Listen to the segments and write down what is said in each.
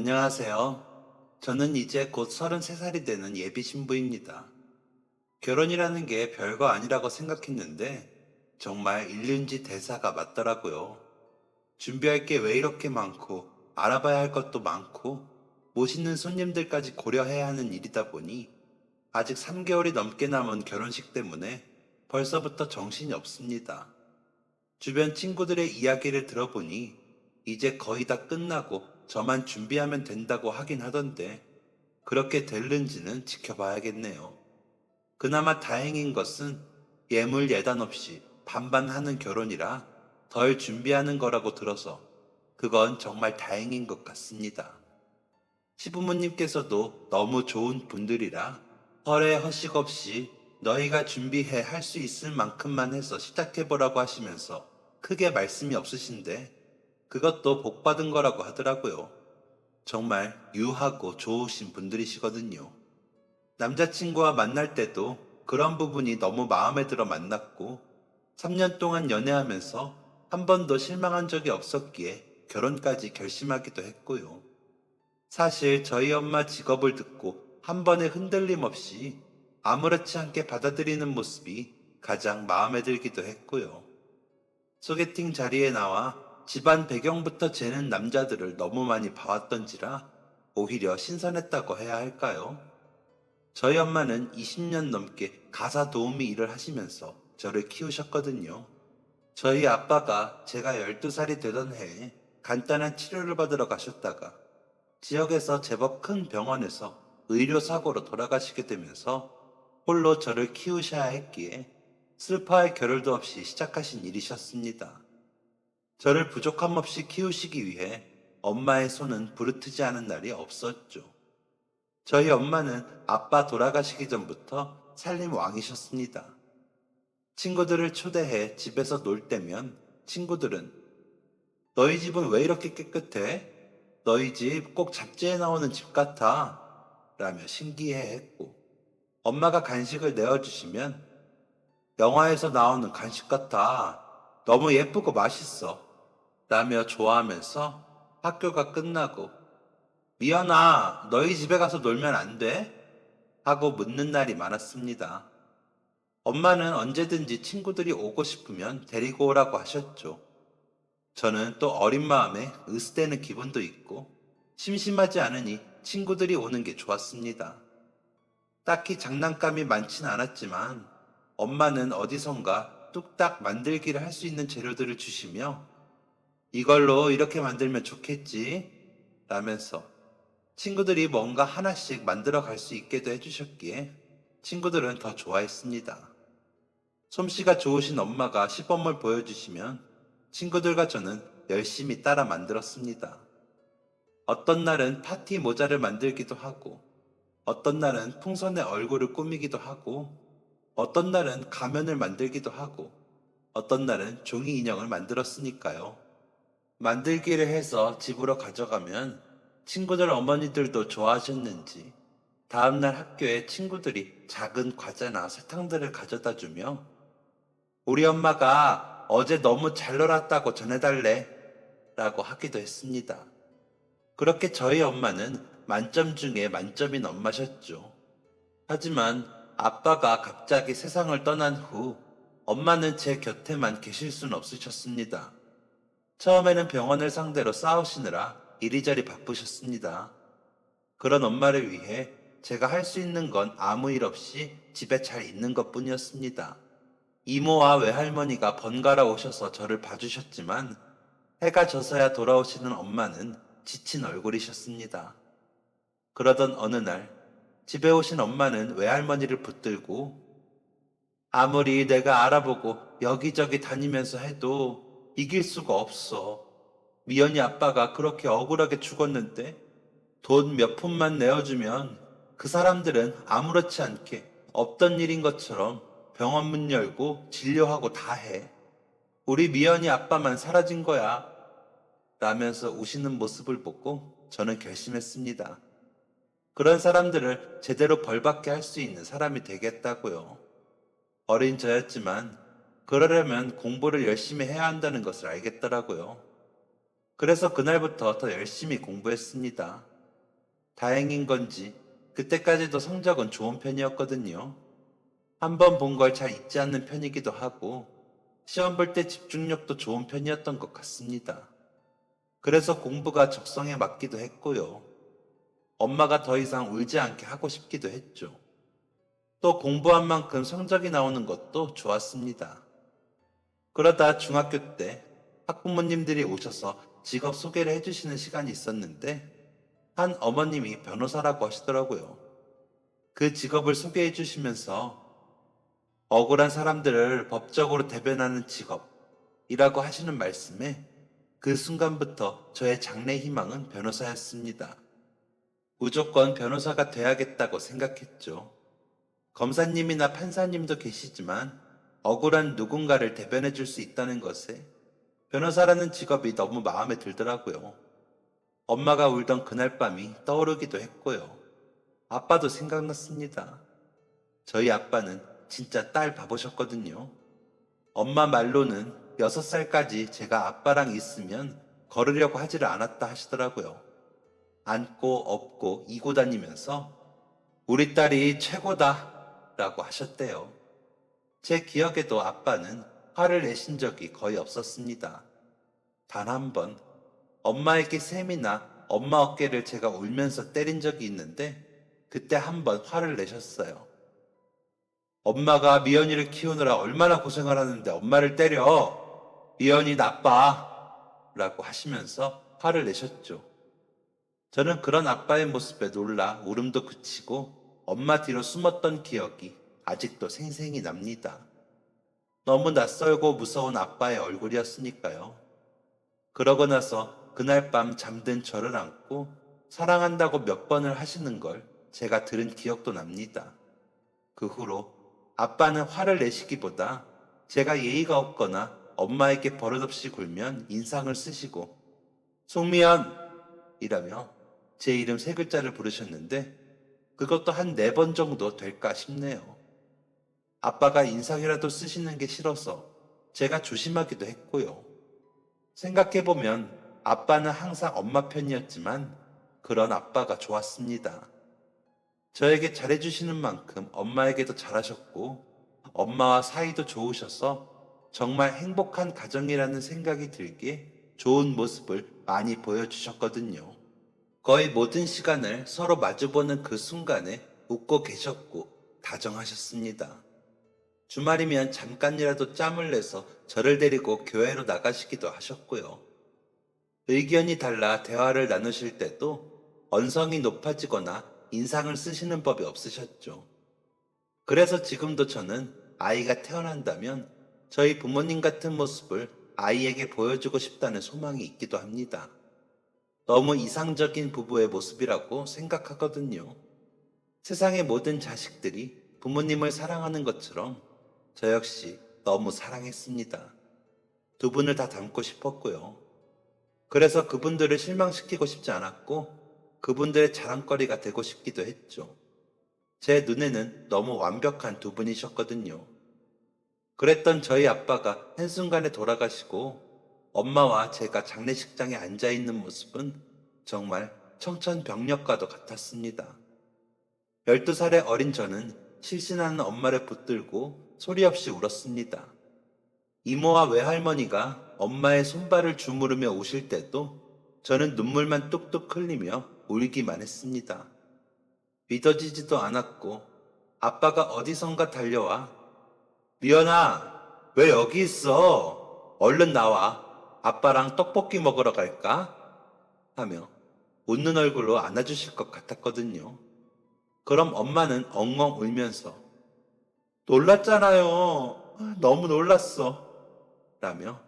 안녕하세요. 저는 이제 곧 33살이 되는 예비 신부입니다. 결혼이라는 게 별거 아니라고 생각했는데 정말 일륜지 대사가 맞더라고요. 준비할 게 왜 이렇게 많고 알아봐야 할 것도 많고 모시는 손님들까지 고려해야 하는 일이다 보니 아직 3개월이 넘게 남은 결혼식 때문에 벌써부터 정신이 없습니다. 주변 친구들의 이야기를 들어보니 이제 거의 다 끝나고 저만 준비하면 된다고 하긴 하던데 그렇게 될는지는 지켜봐야겠네요. 그나마 다행인 것은 예물 예단 없이 반반 하는 결혼이라 덜 준비하는 거라고 들어서 그건 정말 다행인 것 같습니다. 시부모님께서도 너무 좋은 분들이라 허례 허식 없이 너희가 준비해 할 수 있을 만큼만 해서 시작해보라고 하시면서 크게 말씀이 없으신데 그것도 복 받은 거라고 하더라고요. 정말 유하고 좋으신 분들이시거든요. 남자친구와 만날 때도 그런 부분이 너무 마음에 들어 만났고 3년 동안 연애하면서 한 번도 실망한 적이 없었기에 결혼까지 결심하기도 했고요. 사실 저희 엄마 직업을 듣고 한 번의 흔들림 없이 아무렇지 않게 받아들이는 모습이 가장 마음에 들기도 했고요. 소개팅 자리에 나와 집안 배경부터 재는 남자들을 너무 많이 봐왔던지라 오히려 신선했다고 해야 할까요? 저희 엄마는 20년 넘게 가사 도우미 일을 하시면서 저를 키우셨거든요. 저희 아빠가 제가 12살이 되던 해에 간단한 치료를 받으러 가셨다가 지역에서 제법 큰 병원에서 의료사고로 돌아가시게 되면서 홀로 저를 키우셔야 했기에 슬퍼할 겨를도 없이 시작하신 일이셨습니다. 저를 부족함 없이 키우시기 위해 엄마의 손은 부르트지 않은 날이 없었죠. 저희 엄마는 아빠 돌아가시기 전부터 살림 왕이셨습니다. 친구들을 초대해 집에서 놀 때면 친구들은 너희 집은 왜 이렇게 깨끗해? 너희 집 꼭 잡지에 나오는 집 같아. 라며 신기해했고 엄마가 간식을 내어주시면 영화에서 나오는 간식 같아. 너무 예쁘고 맛있어. 라며 좋아하면서 학교가 끝나고 미연아, 너희 집에 가서 놀면 안 돼? 하고 묻는 날이 많았습니다. 엄마는 언제든지 친구들이 오고 싶으면 데리고 오라고 하셨죠. 저는 또 어린 마음에 으스대는 기분도 있고 심심하지 않으니 친구들이 오는 게 좋았습니다. 딱히 장난감이 많진 않았지만 엄마는 어디선가 뚝딱 만들기를 할 수 있는 재료들을 주시며 이걸로 이렇게 만들면 좋겠지 라면서 친구들이 뭔가 하나씩 만들어 갈 수 있게도 해주셨기에 친구들은 더 좋아했습니다. 솜씨가 좋으신 엄마가 시범을 보여주시면 친구들과 저는 열심히 따라 만들었습니다. 어떤 날은 파티 모자를 만들기도 하고 어떤 날은 풍선의 얼굴을 꾸미기도 하고 어떤 날은 가면을 만들기도 하고 어떤 날은 종이 인형을 만들었으니까요. 만들기를 해서 집으로 가져가면 친구들 어머니들도 좋아하셨는지 다음날 학교에 친구들이 작은 과자나 사탕들을 가져다 주며 우리 엄마가 어제 너무 잘 놀았다고 전해달래 라고 하기도 했습니다. 그렇게 저희 엄마는 만점 중에 만점인 엄마셨죠. 하지만 아빠가 갑자기 세상을 떠난 후 엄마는 제 곁에만 계실 순 없으셨습니다. 처음에는 병원을 상대로 싸우시느라 이리저리 바쁘셨습니다. 그런 엄마를 위해 제가 할 수 있는 건 아무 일 없이 집에 잘 있는 것 뿐이었습니다. 이모와 외할머니가 번갈아 오셔서 저를 봐주셨지만 해가 져서야 돌아오시는 엄마는 지친 얼굴이셨습니다. 그러던 어느 날 집에 오신 엄마는 외할머니를 붙들고 아무리 내가 알아보고 여기저기 다니면서 해도 이길 수가 없어. 미연이 아빠가 그렇게 억울하게 죽었는데 돈 몇 푼만 내어주면 그 사람들은 아무렇지 않게 없던 일인 것처럼 병원 문 열고 진료하고 다 해. 우리 미연이 아빠만 사라진 거야. 라면서 우시는 모습을 보고 저는 결심했습니다. 그런 사람들을 제대로 벌받게 할 수 있는 사람이 되겠다고요. 어린 저였지만 그러려면 공부를 열심히 해야 한다는 것을 알겠더라고요. 그래서 그날부터 더 열심히 공부했습니다. 다행인 건지 그때까지도 성적은 좋은 편이었거든요. 한 번 본 걸 잘 잊지 않는 편이기도 하고 시험 볼 때 집중력도 좋은 편이었던 것 같습니다. 그래서 공부가 적성에 맞기도 했고요. 엄마가 더 이상 울지 않게 하고 싶기도 했죠. 또 공부한 만큼 성적이 나오는 것도 좋았습니다. 그러다 중학교 때 학부모님들이 오셔서 직업 소개를 해주시는 시간이 있었는데 한 어머님이 변호사라고 하시더라고요. 그 직업을 소개해 주시면서 억울한 사람들을 법적으로 대변하는 직업이라고 하시는 말씀에 그 순간부터 저의 장래 희망은 변호사였습니다. 무조건 변호사가 돼야겠다고 생각했죠. 검사님이나 판사님도 계시지만 억울한 누군가를 대변해 줄 수 있다는 것에 변호사라는 직업이 너무 마음에 들더라고요. 엄마가 울던 그날 밤이 떠오르기도 했고요. 아빠도 생각났습니다. 저희 아빠는 진짜 딸 바보셨거든요. 엄마 말로는 6살까지 제가 아빠랑 있으면 걸으려고 하지를 않았다 하시더라고요. 안고 업고 이고 다니면서 우리 딸이 최고다 라고 하셨대요. 제 기억에도 아빠는 화를 내신 적이 거의 없었습니다. 단 한 번 엄마에게 셈이나 엄마 어깨를 제가 울면서 때린 적이 있는데 그때 한 번 화를 내셨어요. 엄마가 미연이를 키우느라 얼마나 고생을 하는데 엄마를 때려. 미연이 나빠. 라고 하시면서 화를 내셨죠. 저는 그런 아빠의 모습에 놀라 울음도 그치고 엄마 뒤로 숨었던 기억이 아직도 생생히 납니다. 너무 낯설고 무서운 아빠의 얼굴이었으니까요. 그러고 나서 그날 밤 잠든 저를 안고 사랑한다고 몇 번을 하시는 걸 제가 들은 기억도 납니다. 그 후로 아빠는 화를 내시기보다 제가 예의가 없거나 엄마에게 버릇없이 굴면 인상을 쓰시고 송미연! 이라며 제 이름 3글자를 부르셨는데 그것도 한 4번 정도 될까 싶네요. 아빠가 인상이라도 쓰시는 게 싫어서 제가 조심하기도 했고요. 생각해보면 아빠는 항상 엄마 편이었지만 그런 아빠가 좋았습니다. 저에게 잘해주시는 만큼 엄마에게도 잘하셨고 엄마와 사이도 좋으셔서 정말 행복한 가정이라는 생각이 들게 좋은 모습을 많이 보여주셨거든요. 거의 모든 시간을 서로 마주보는 그 순간에 웃고 계셨고 다정하셨습니다. 주말이면 잠깐이라도 짬을 내서 저를 데리고 교회로 나가시기도 하셨고요. 의견이 달라 대화를 나누실 때도 언성이 높아지거나 인상을 쓰시는 법이 없으셨죠. 그래서 지금도 저는 아이가 태어난다면 저희 부모님 같은 모습을 아이에게 보여주고 싶다는 소망이 있기도 합니다. 너무 이상적인 부부의 모습이라고 생각하거든요. 세상의 모든 자식들이 부모님을 사랑하는 것처럼 저 역시 너무 사랑했습니다. 두 분을 다 닮고 싶었고요. 그래서 그분들을 실망시키고 싶지 않았고 그분들의 자랑거리가 되고 싶기도 했죠. 제 눈에는 너무 완벽한 두 분이셨거든요. 그랬던 저희 아빠가 한순간에 돌아가시고 엄마와 제가 장례식장에 앉아있는 모습은 정말 청천벽력과도 같았습니다. 12살의 어린 저는 실신하는 엄마를 붙들고 소리 없이 울었습니다. 이모와 외할머니가 엄마의 손발을 주무르며 오실 때도 저는 눈물만 뚝뚝 흘리며 울기만 했습니다. 믿어지지도 않았고 아빠가 어디선가 달려와 미연아, 왜 여기 있어? 얼른 나와. 아빠랑 떡볶이 먹으러 갈까? 하며 웃는 얼굴로 안아주실 것 같았거든요. 그럼 엄마는 엉엉 울면서 놀랐잖아요. 너무 놀랐어. 라며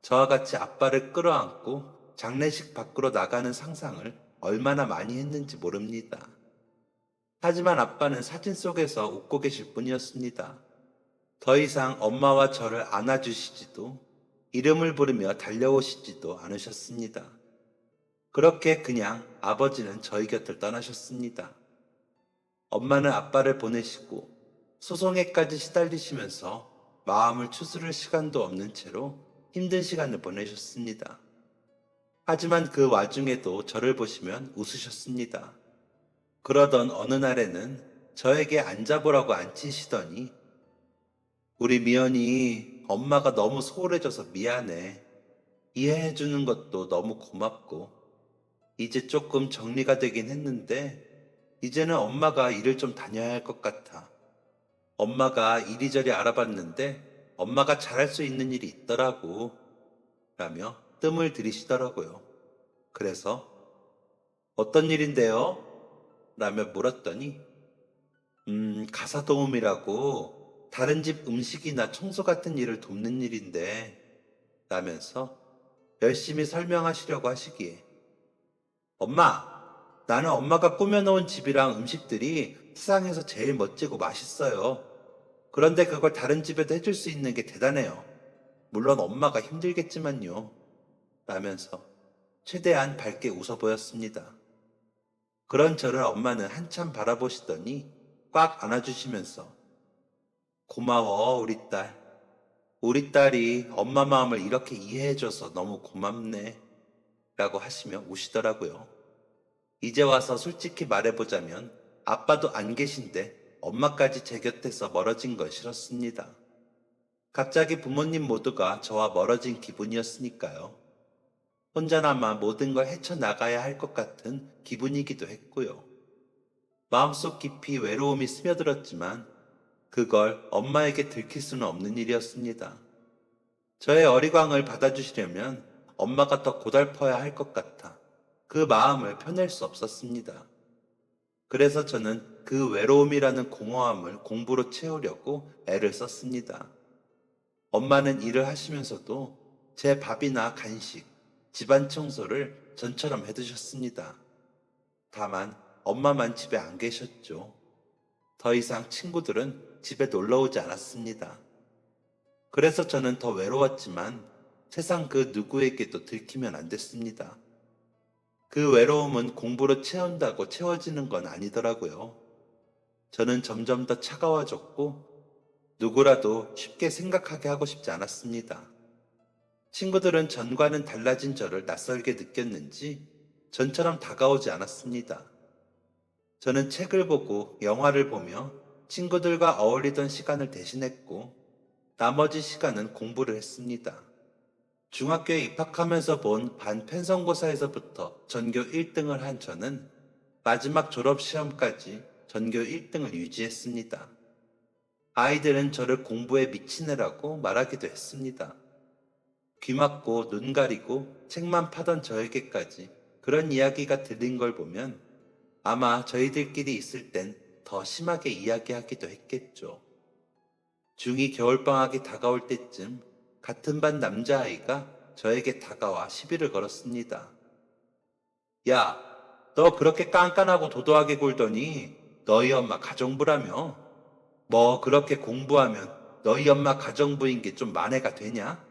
저와 같이 아빠를 끌어안고 장례식 밖으로 나가는 상상을 얼마나 많이 했는지 모릅니다. 하지만 아빠는 사진 속에서 웃고 계실 뿐이었습니다. 더 이상 엄마와 저를 안아주시지도 이름을 부르며 달려오시지도 않으셨습니다. 그렇게 그냥 아버지는 저희 곁을 떠나셨습니다. 엄마는 아빠를 보내시고 소송에까지 시달리시면서 마음을 추스를 시간도 없는 채로 힘든 시간을 보내셨습니다. 하지만 그 와중에도 저를 보시면 웃으셨습니다. 그러던 어느 날에는 저에게 앉아보라고 앉히시더니 우리 미연이 엄마가 너무 소홀해져서 미안해. 이해해주는 것도 너무 고맙고 이제 조금 정리가 되긴 했는데 이제는 엄마가 일을 좀 다녀야 할 것 같아. 엄마가 이리저리 알아봤는데 엄마가 잘할 수 있는 일이 있더라고. 라며 뜸을 들이시더라고요. 그래서 어떤 일인데요? 라며 물었더니 가사 도우미라고 다른 집 음식이나 청소 같은 일을 돕는 일인데 라면서 열심히 설명하시려고 하시기에 엄마, 나는 엄마가 꾸며놓은 집이랑 음식들이 세상에서 제일 멋지고 맛있어요. 그런데 그걸 다른 집에도 해줄 수 있는 게 대단해요. 물론 엄마가 힘들겠지만요. 라면서 최대한 밝게 웃어 보였습니다. 그런 저를 엄마는 한참 바라보시더니 꽉 안아주시면서 고마워, 우리 딸. 우리 딸이 엄마 마음을 이렇게 이해해줘서 너무 고맙네. 라고 하시며 우시더라고요. 이제 와서 솔직히 말해보자면 아빠도 안 계신데 엄마까지 제 곁에서 멀어진 건 싫었습니다. 갑자기 부모님 모두가 저와 멀어진 기분이었으니까요. 혼자나마 모든 걸 헤쳐나가야 할 것 같은 기분이기도 했고요. 마음속 깊이 외로움이 스며들었지만 그걸 엄마에게 들킬 수는 없는 일이었습니다. 저의 어리광을 받아주시려면 엄마가 더 고달퍼야 할 것 같아 그 마음을 펴낼 수 없었습니다. 그래서 저는 그 외로움이라는 공허함을 공부로 채우려고 애를 썼습니다. 엄마는 일을 하시면서도 제 밥이나 간식, 집안 청소를 전처럼 해두셨습니다. 다만 엄마만 집에 안 계셨죠. 더 이상 친구들은 집에 놀러 오지 않았습니다. 그래서 저는 더 외로웠지만 세상 그 누구에게도 들키면 안 됐습니다. 그 외로움은 공부로 채운다고 채워지는 건 아니더라고요. 저는 점점 더 차가워졌고 누구라도 쉽게 생각하게 하고 싶지 않았습니다. 친구들은 전과는 달라진 저를 낯설게 느꼈는지 전처럼 다가오지 않았습니다. 저는 책을 보고 영화를 보며 친구들과 어울리던 시간을 대신했고 나머지 시간은 공부를 했습니다. 중학교에 입학하면서 본 반편성고사에서부터 전교 1등을 한 저는 마지막 졸업시험까지 전교 1등을 유지했습니다. 아이들은 저를 공부에 미친 애라고 말하기도 했습니다. 귀 막고 눈 가리고 책만 파던 저에게까지 그런 이야기가 들린 걸 보면 아마 저희들끼리 있을 땐 더 심하게 이야기하기도 했겠죠. 중2 겨울방학이 다가올 때쯤 같은 반 남자아이가 저에게 다가와 시비를 걸었습니다. 야, 너 그렇게 깐깐하고 도도하게 굴더니 너희 엄마 가정부라며? 뭐 그렇게 공부하면 너희 엄마 가정부인 게 좀 만회가 되냐?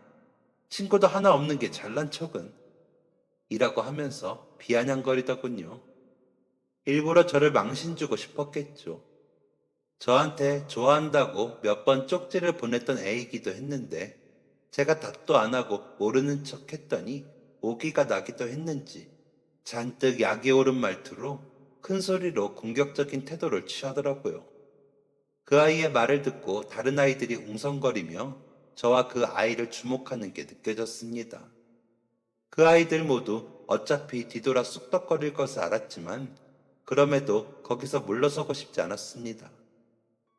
친구도 하나 없는 게 잘난 척은? 이라고 하면서 비아냥거리더군요. 일부러 저를 망신주고 싶었겠죠. 저한테 좋아한다고 몇 번 쪽지를 보냈던 애이기도 했는데 제가 답도 안 하고 모르는 척 했더니 오기가 나기도 했는지 잔뜩 약이 오른 말투로 큰 소리로 공격적인 태도를 취하더라고요. 그 아이의 말을 듣고 다른 아이들이 웅성거리며 저와 그 아이를 주목하는 게 느껴졌습니다. 그 아이들 모두 어차피 뒤돌아 쑥덕거릴 것을 알았지만 그럼에도 거기서 물러서고 싶지 않았습니다.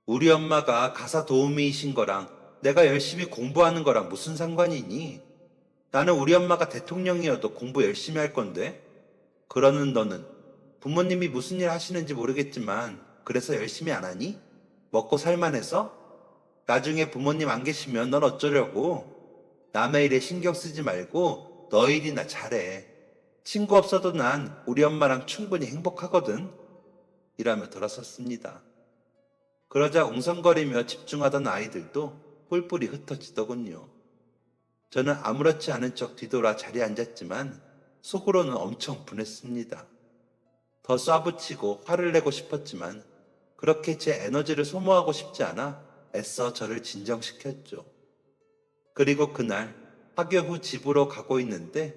우리 엄마가 가사 도우미이신 거랑 내가 열심히 공부하는 거랑 무슨 상관이니? 나는 우리 엄마가 대통령이어도 공부 열심히 할 건데? 그러는 너는 부모님이 무슨 일 하시는지 모르겠지만 그래서 열심히 안 하니? 먹고 살만해서? 나중에 부모님 안 계시면 넌 어쩌려고? 남의 일에 신경 쓰지 말고 너 일이나 잘해. 친구 없어도 난 우리 엄마랑 충분히 행복하거든. 이라며 돌아섰습니다. 그러자 웅성거리며 집중하던 아이들도 뿔뿔이 흩어지더군요. 저는 아무렇지 않은 척 뒤돌아 자리에 앉았지만 속으로는 엄청 분했습니다. 더 쏴붙이고 화를 내고 싶었지만 그렇게 제 에너지를 소모하고 싶지 않아 애써 저를 진정시켰죠. 그리고 그날 학교 후 집으로 가고 있는데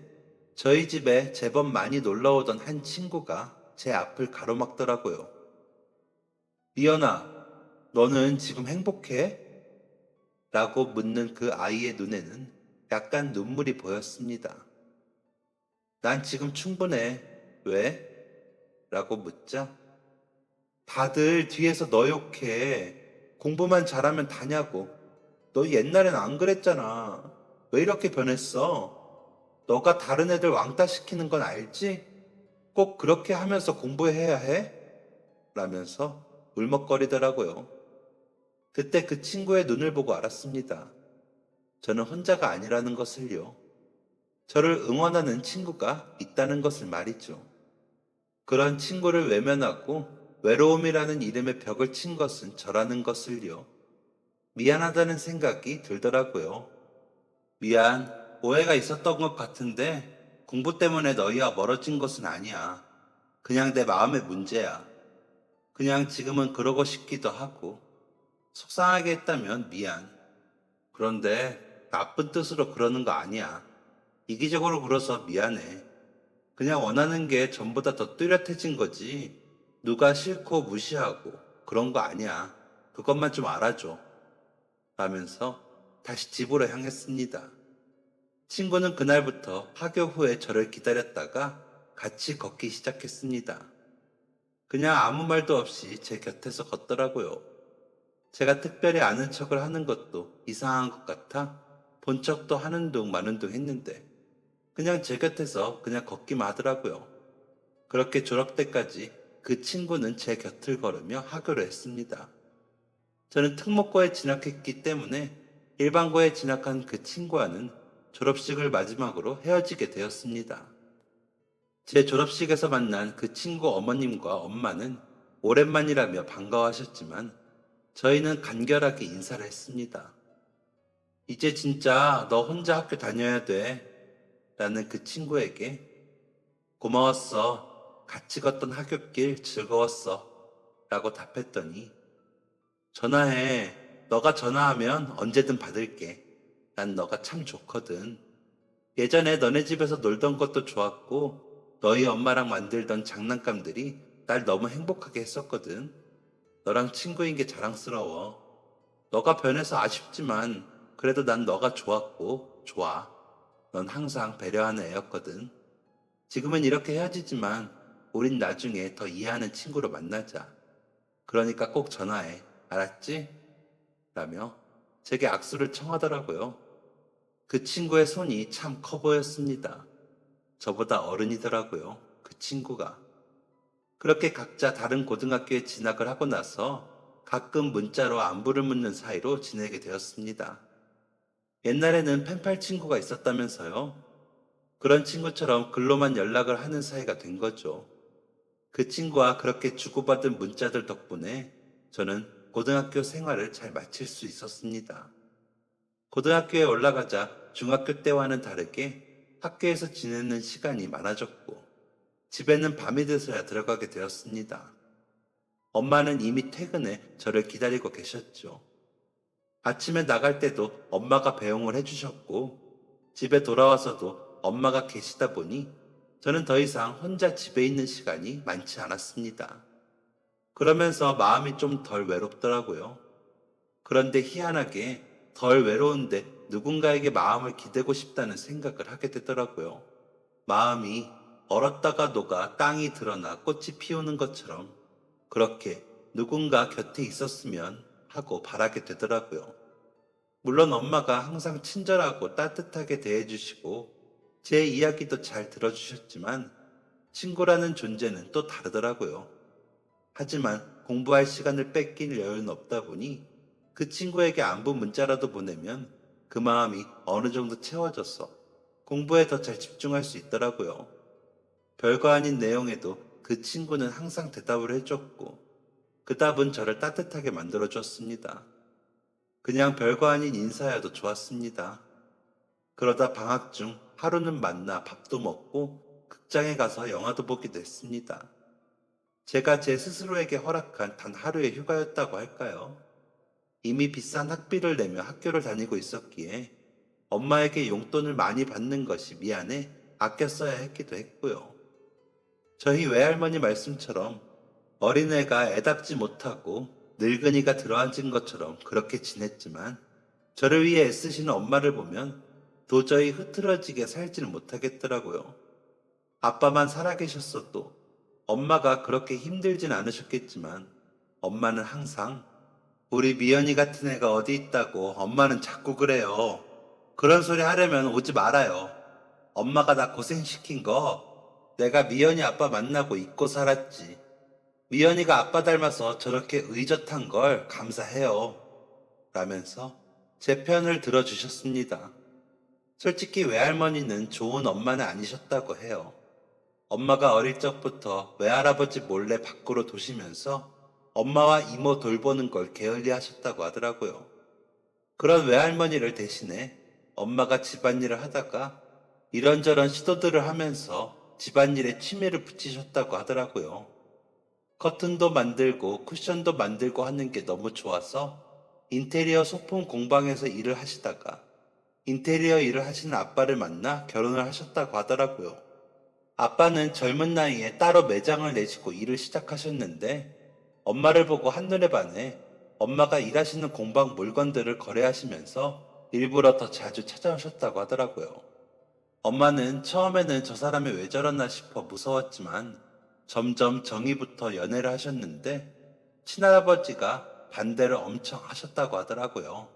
저희 집에 제법 많이 놀러오던 한 친구가 제 앞을 가로막더라고요. 미연아, 너는 지금 행복해? 라고 묻는 그 아이의 눈에는 약간 눈물이 보였습니다. 난 지금 충분해. 왜? 라고 묻자 다들 뒤에서 너 욕해. 공부만 잘하면 다냐고. 너 옛날엔 안 그랬잖아. 왜 이렇게 변했어? 너가 다른 애들 왕따 시키는 건 알지? 꼭 그렇게 하면서 공부해야 해? 라면서 울먹거리더라고요. 그때 그 친구의 눈을 보고 알았습니다. 저는 혼자가 아니라는 것을요. 저를 응원하는 친구가 있다는 것을 말이죠. 그런 친구를 외면하고 외로움이라는 이름의 벽을 친 것은 저라는 것을요. 미안하다는 생각이 들더라고요. 미안, 오해가 있었던 것 같은데 공부 때문에 너희와 멀어진 것은 아니야. 그냥 내 마음의 문제야. 그냥 지금은 그러고 싶기도 하고 속상하게 했다면 미안. 그런데 나쁜 뜻으로 그러는 거 아니야. 이기적으로 굴어서 미안해. 그냥 원하는 게 전보다 더 뚜렷해진 거지. 누가 싫고 무시하고 그런 거 아니야. 그것만 좀 알아줘. 라면서 다시 집으로 향했습니다. 친구는 그날부터 하교 후에 저를 기다렸다가 같이 걷기 시작했습니다. 그냥 아무 말도 없이 제 곁에서 걷더라고요. 제가 특별히 아는 척을 하는 것도 이상한 것 같아 본 척도 하는 둥 마는 둥 했는데 그냥 제 곁에서 그냥 걷기만 하더라고요. 그렇게 졸업 때까지 그 친구는 제 곁을 걸으며 하교를 했습니다. 저는 특목고에 진학했기 때문에 일반고에 진학한 그 친구와는 졸업식을 마지막으로 헤어지게 되었습니다. 제 졸업식에서 만난 그 친구 어머님과 엄마는 오랜만이라며 반가워하셨지만 저희는 간결하게 인사를 했습니다. 이제 진짜 너 혼자 학교 다녀야 돼. 라는 그 친구에게 고마웠어. 같이 걷던 학교길 즐거웠어. 라고 답했더니 전화해. 너가 전화하면 언제든 받을게. 난 너가 참 좋거든. 예전에 너네 집에서 놀던 것도 좋았고 너희 엄마랑 만들던 장난감들이 날 너무 행복하게 했었거든. 너랑 친구인 게 자랑스러워. 너가 변해서 아쉽지만 그래도 난 너가 좋았고 좋아. 넌 항상 배려하는 애였거든. 지금은 이렇게 헤어지지만 우린 나중에 더 이해하는 친구로 만나자. 그러니까 꼭 전화해. 알았지? 라며 제게 악수를 청하더라고요. 그 친구의 손이 참 커 보였습니다. 저보다 어른이더라고요. 그 친구가. 그렇게 각자 다른 고등학교에 진학을 하고 나서 가끔 문자로 안부를 묻는 사이로 지내게 되었습니다. 옛날에는 펜팔 친구가 있었다면서요. 그런 친구처럼 글로만 연락을 하는 사이가 된 거죠. 그 친구와 그렇게 주고받은 문자들 덕분에 저는 고등학교 생활을 잘 마칠 수 있었습니다. 고등학교에 올라가자 중학교 때와는 다르게 학교에서 지내는 시간이 많아졌고 집에는 밤이 돼서야 들어가게 되었습니다. 엄마는 이미 퇴근해 저를 기다리고 계셨죠. 아침에 나갈 때도 엄마가 배웅을 해주셨고 집에 돌아와서도 엄마가 계시다 보니 저는 더 이상 혼자 집에 있는 시간이 많지 않았습니다. 그러면서 마음이 좀 덜 외롭더라고요. 그런데 희한하게 덜 외로운데 누군가에게 마음을 기대고 싶다는 생각을 하게 되더라고요. 마음이 얼었다가 녹아 땅이 드러나 꽃이 피우는 것처럼 그렇게 누군가 곁에 있었으면 하고 바라게 되더라고요. 물론 엄마가 항상 친절하고 따뜻하게 대해주시고 제 이야기도 잘 들어주셨지만 친구라는 존재는 또 다르더라고요. 하지만 공부할 시간을 뺏길 여유는 없다 보니 그 친구에게 안부 문자라도 보내면 그 마음이 어느 정도 채워져서 공부에 더 잘 집중할 수 있더라고요. 별거 아닌 내용에도 그 친구는 항상 대답을 해줬고 그 답은 저를 따뜻하게 만들어줬습니다. 그냥 별거 아닌 인사여도 좋았습니다. 그러다 방학 중 하루는 만나 밥도 먹고 극장에 가서 영화도 보기도 했습니다. 제가 제 스스로에게 허락한 단 하루의 휴가였다고 할까요? 이미 비싼 학비를 내며 학교를 다니고 있었기에 엄마에게 용돈을 많이 받는 것이 미안해 아껴 써야 했기도 했고요. 저희 외할머니 말씀처럼 어린애가 애답지 못하고 늙은이가 들어앉은 것처럼 그렇게 지냈지만 저를 위해 애쓰시는 엄마를 보면 도저히 흐트러지게 살지는 못하겠더라고요. 아빠만 살아계셨어도 엄마가 그렇게 힘들진 않으셨겠지만 엄마는 항상 우리 미연이 같은 애가 어디 있다고 엄마는 자꾸 그래요. 그런 소리 하려면 오지 말아요. 엄마가 나 고생시킨 거 내가 미연이 아빠 만나고 잊고 살았지. 미연이가 아빠 닮아서 저렇게 의젓한 걸 감사해요. 라면서 제 편을 들어주셨습니다. 솔직히 외할머니는 좋은 엄마는 아니셨다고 해요. 엄마가 어릴 적부터 외할아버지 몰래 밖으로 도시면서 엄마와 이모 돌보는 걸 게을리 하셨다고 하더라고요. 그런 외할머니를 대신해 엄마가 집안일을 하다가 이런저런 시도들을 하면서 집안일에 취미를 붙이셨다고 하더라고요. 커튼도 만들고 쿠션도 만들고 하는 게 너무 좋아서 인테리어 소품 공방에서 일을 하시다가 인테리어 일을 하시는 아빠를 만나 결혼을 하셨다고 하더라고요. 아빠는 젊은 나이에 따로 매장을 내시고 일을 시작하셨는데 엄마를 보고 한눈에 반해 엄마가 일하시는 공방 물건들을 거래하시면서 일부러 더 자주 찾아오셨다고 하더라고요. 엄마는 처음에는 저 사람이 왜 저러나 싶어 무서웠지만 점점 정이부터 연애를 하셨는데 친할아버지가 반대를 엄청 하셨다고 하더라고요.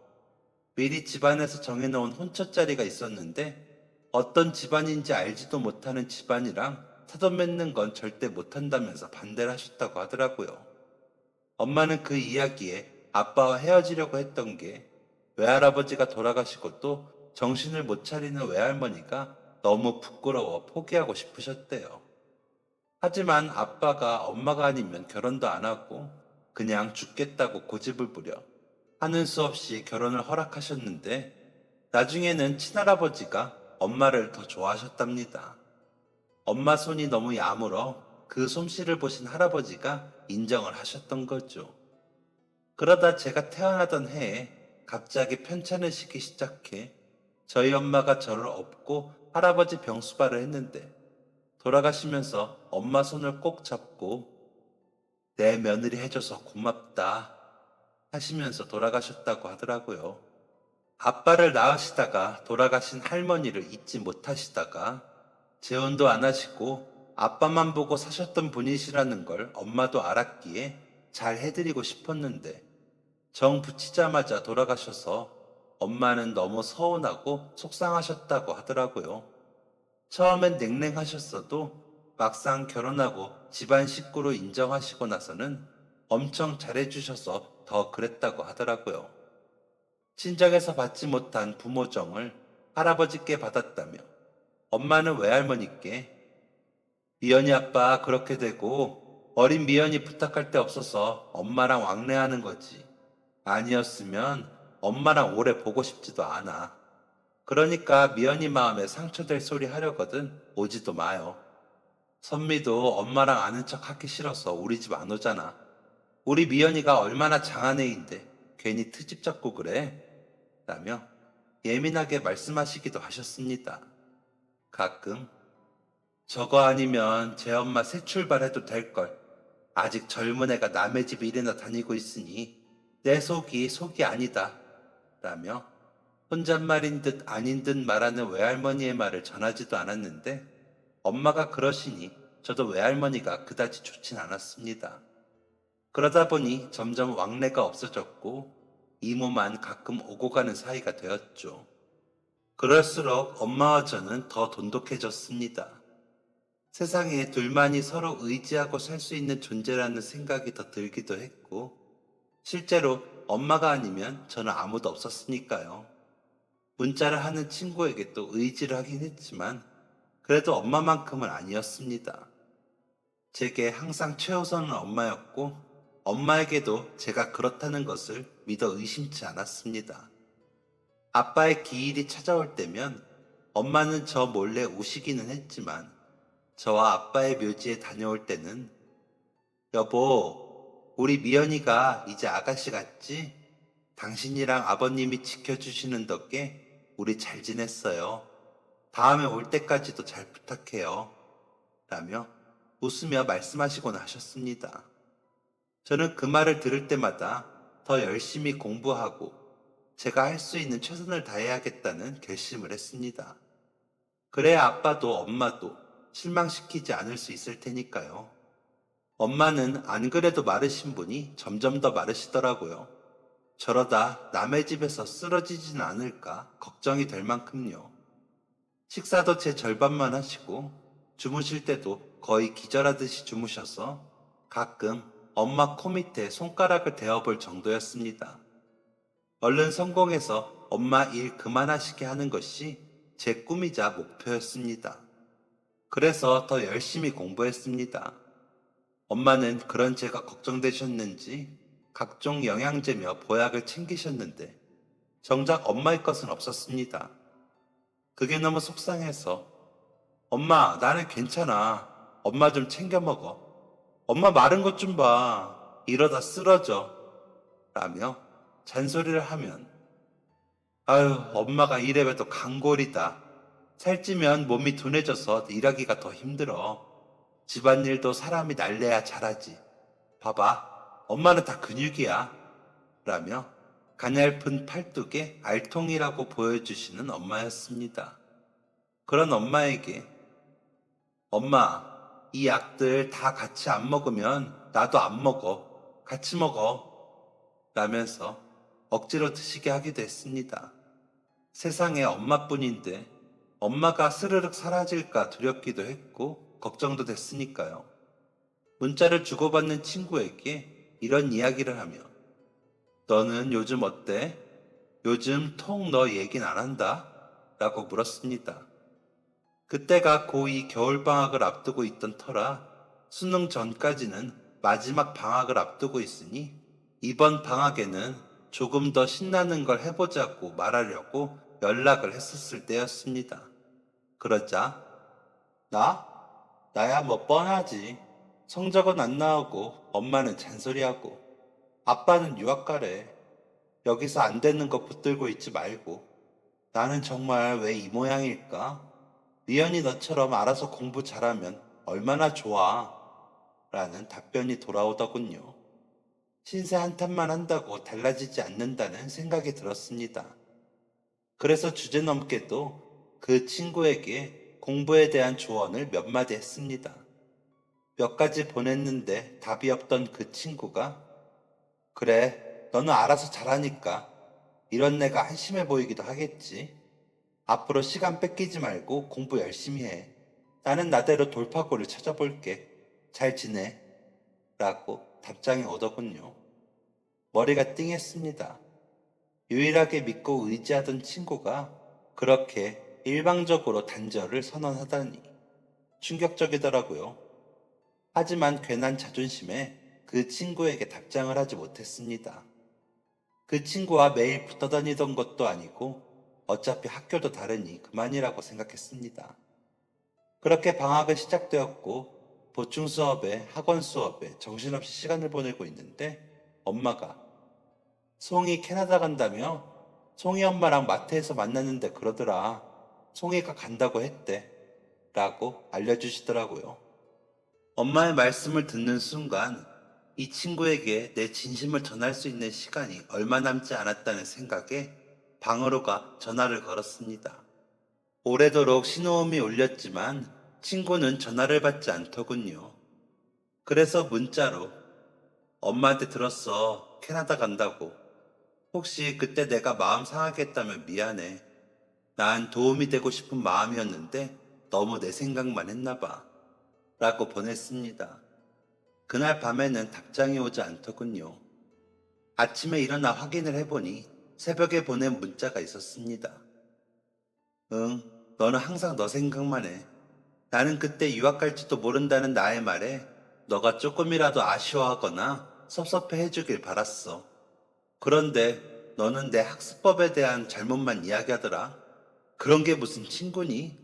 미리 집안에서 정해놓은 혼처 자리가 있었는데 어떤 집안인지 알지도 못하는 집안이랑 사돈 맺는 건 절대 못한다면서 반대를 하셨다고 하더라고요. 엄마는 그 이야기에 아빠와 헤어지려고 했던 게 외할아버지가 돌아가시고 또 정신을 못 차리는 외할머니가 너무 부끄러워 포기하고 싶으셨대요. 하지만 아빠가 엄마가 아니면 결혼도 안 하고 그냥 죽겠다고 고집을 부려 하는 수 없이 결혼을 허락하셨는데 나중에는 친할아버지가 엄마를 더 좋아하셨답니다. 엄마 손이 너무 야물어 그 솜씨를 보신 할아버지가 인정을 하셨던 거죠. 그러다 제가 태어나던 해에 갑자기 편찮으 시기 시작해 저희 엄마가 저를 업고 할아버지 병수발을 했는데 돌아가시면서 엄마 손을 꼭 잡고 내 며느리 해줘서 고맙다 하시면서 돌아가셨다고 하더라고요. 아빠를 낳으시다가 돌아가신 할머니를 잊지 못하시다가 재혼도 안 하시고 아빠만 보고 사셨던 분이시라는 걸 엄마도 알았기에 잘 해드리고 싶었는데 정 붙이자마자 돌아가셔서 엄마는 너무 서운하고 속상하셨다고 하더라고요. 처음엔 냉랭하셨어도 막상 결혼하고 집안 식구로 인정하시고 나서는 엄청 잘해주셔서 더 그랬다고 하더라고요. 친정에서 받지 못한 부모정을 할아버지께 받았다며 엄마는 외할머니께 미연이 아빠 그렇게 되고 어린 미연이 부탁할 데 없어서 엄마랑 왕래하는 거지. 아니었으면 엄마랑 오래 보고 싶지도 않아. 그러니까 미연이 마음에 상처될 소리 하려거든 오지도 마요. 선미도 엄마랑 아는 척 하기 싫어서 우리 집 안 오잖아. 우리 미연이가 얼마나 장한 애인데 괜히 트집 잡고 그래? 라며 예민하게 말씀하시기도 하셨습니다. 가끔 저거 아니면 제 엄마 새 출발해도 될걸. 아직 젊은 애가 남의 집 일이나 다니고 있으니 내 속이 속이 아니다. 라며 혼잣말인 듯 아닌 듯 말하는 외할머니의 말을 전하지도 않았는데 엄마가 그러시니 저도 외할머니가 그다지 좋진 않았습니다. 그러다 보니 점점 왕래가 없어졌고 이모만 가끔 오고 가는 사이가 되었죠. 그럴수록 엄마와 저는 더 돈독해졌습니다. 세상에 둘만이 서로 의지하고 살 수 있는 존재라는 생각이 더 들기도 했고, 실제로 엄마가 아니면 저는 아무도 없었으니까요. 문자를 하는 친구에게 또 의지를 하긴 했지만, 그래도 엄마만큼은 아니었습니다. 제게 항상 최우선은 엄마였고, 엄마에게도 제가 그렇다는 것을 믿어 의심치 않았습니다. 아빠의 기일이 찾아올 때면 엄마는 저 몰래 우시기는 했지만 저와 아빠의 묘지에 다녀올 때는 여보, 우리 미연이가 이제 아가씨 같지? 당신이랑 아버님이 지켜주시는 덕에 우리 잘 지냈어요. 다음에 올 때까지도 잘 부탁해요. 라며 웃으며 말씀하시곤 하셨습니다. 저는 그 말을 들을 때마다 더 열심히 공부하고 제가 할 수 있는 최선을 다해야겠다는 결심을 했습니다. 그래야 아빠도 엄마도 실망시키지 않을 수 있을 테니까요. 엄마는 안 그래도 마르신 분이 점점 더 마르시더라고요. 저러다 남의 집에서 쓰러지진 않을까 걱정이 될 만큼요. 식사도 제 절반만 하시고 주무실 때도 거의 기절하듯이 주무셔서 가끔 엄마 코 밑에 손가락을 대어볼 정도였습니다. 얼른 성공해서 엄마 일 그만하시게 하는 것이 제 꿈이자 목표였습니다. 그래서 더 열심히 공부했습니다. 엄마는 그런 제가 걱정되셨는지 각종 영양제며 보약을 챙기셨는데 정작 엄마의 것은 없었습니다. 그게 너무 속상해서 엄마, 나는 괜찮아. 엄마 좀 챙겨 먹어. 엄마 마른 것 좀 봐. 이러다 쓰러져. 라며 잔소리를 하면 아유, 엄마가 이래봬도 강골이다. 살찌면 몸이 둔해져서 일하기가 더 힘들어. 집안일도 사람이 날래야 잘하지. 봐봐, 엄마는 다 근육이야. 라며 가냘픈 팔뚝에 알통이라고 보여주시는 엄마였습니다. 그런 엄마에게 엄마, 이 약들 다 같이 안 먹으면 나도 안 먹어. 같이 먹어. 라면서 억지로 드시게 하기도 했습니다. 세상에 엄마뿐인데 엄마가 스르륵 사라질까 두렵기도 했고 걱정도 됐으니까요. 문자를 주고받는 친구에게 이런 이야기를 하며 너는 요즘 어때? 요즘 통 너 얘긴 안 한다? 라고 물었습니다. 그때가 고2 겨울방학을 앞두고 있던 터라 수능 전까지는 마지막 방학을 앞두고 있으니 이번 방학에는 조금 더 신나는 걸 해보자고 말하려고 연락을 했었을 때였습니다. 그러자 나? 나야 뭐 뻔하지. 성적은 안 나오고 엄마는 잔소리하고 아빠는 유학 가래. 여기서 안 되는 거 붙들고 있지 말고 나는 정말 왜 이 모양일까? 미연이 너처럼 알아서 공부 잘하면 얼마나 좋아. 라는 답변이 돌아오더군요. 신세 한탄만 한다고 달라지지 않는다는 생각이 들었습니다. 그래서 주제넘게도 그 친구에게 공부에 대한 조언을 몇 마디 했습니다. 몇 가지 보냈는데 답이 없던 그 친구가 그래, 너는 알아서 잘하니까 이런 내가 한심해 보이기도 하겠지. 앞으로 시간 뺏기지 말고 공부 열심히 해. 나는 나대로 돌파구를 찾아볼게. 잘 지내. 라고 답장이 오더군요. 머리가 띵했습니다. 유일하게 믿고 의지하던 친구가 그렇게 일방적으로 단절을 선언하다니 충격적이더라고요. 하지만 괜한 자존심에 그 친구에게 답장을 하지 못했습니다. 그 친구와 매일 붙어 다니던 것도 아니고 어차피 학교도 다르니 그만이라고 생각했습니다. 그렇게 방학은 시작되었고 보충 수업에 학원 수업에 정신없이 시간을 보내고 있는데 엄마가 송이 캐나다 간다며? 송이 엄마랑 마트에서 만났는데 그러더라. 송이가 간다고 했대. 라고 알려주시더라고요. 엄마의 말씀을 듣는 순간 이 친구에게 내 진심을 전할 수 있는 시간이 얼마 남지 않았다는 생각에 방으로 가 전화를 걸었습니다. 오래도록 신호음이 울렸지만 친구는 전화를 받지 않더군요. 그래서 문자로 엄마한테 들었어. 캐나다 간다고. 혹시 그때 내가 마음 상하게 했다면 미안해. 난 도움이 되고 싶은 마음이었는데 너무 내 생각만 했나 봐. 라고 보냈습니다. 그날 밤에는 답장이 오지 않더군요. 아침에 일어나 확인을 해보니 새벽에 보낸 문자가 있었습니다. 응, 너는 항상 너 생각만 해. 나는 그때 유학 갈지도 모른다는 나의 말에 너가 조금이라도 아쉬워하거나 섭섭해 해주길 바랐어. 그런데 너는 내 학습법에 대한 잘못만 이야기하더라. 그런 게 무슨 친구니?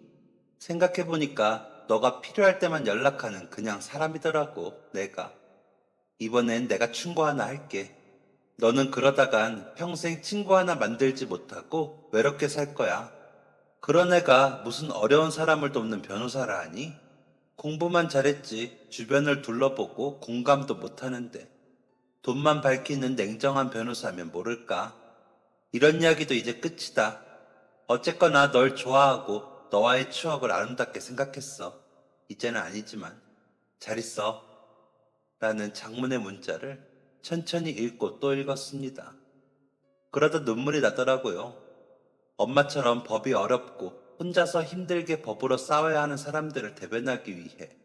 생각해보니까 너가 필요할 때만 연락하는 그냥 사람이더라고, 내가. 이번엔 내가 충고 하나 할게. 너는 그러다간 평생 친구 하나 만들지 못하고 외롭게 살 거야. 그런 애가 무슨 어려운 사람을 돕는 변호사를 하니? 공부만 잘했지 주변을 둘러보고 공감도 못하는데 돈만 밝히는 냉정한 변호사면 모를까? 이런 이야기도 이제 끝이다. 어쨌거나 널 좋아하고 너와의 추억을 아름답게 생각했어. 이제는 아니지만 잘 있어. 라는 장문의 문자를 천천히 읽고 또 읽었습니다. 그러다 눈물이 나더라고요. 엄마처럼 법이 어렵고 혼자서 힘들게 법으로 싸워야 하는 사람들을 대변하기 위해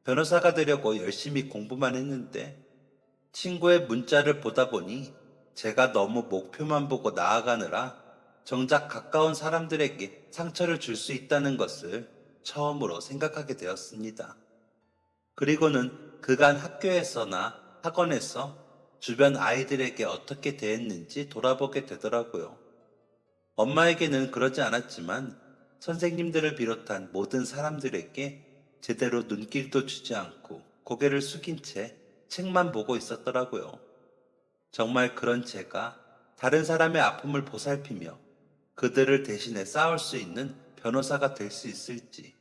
변호사가 되려고 열심히 공부만 했는데 친구의 문자를 보다 보니 제가 너무 목표만 보고 나아가느라 정작 가까운 사람들에게 상처를 줄 수 있다는 것을 처음으로 생각하게 되었습니다. 그리고는 그간 학교에서나 학원에서 주변 아이들에게 어떻게 대했는지 돌아보게 되더라고요. 엄마에게는 그러지 않았지만 선생님들을 비롯한 모든 사람들에게 제대로 눈길도 주지 않고 고개를 숙인 채 책만 보고 있었더라고요. 정말 그런 제가 다른 사람의 아픔을 보살피며 그들을 대신해 싸울 수 있는 변호사가 될 수 있을지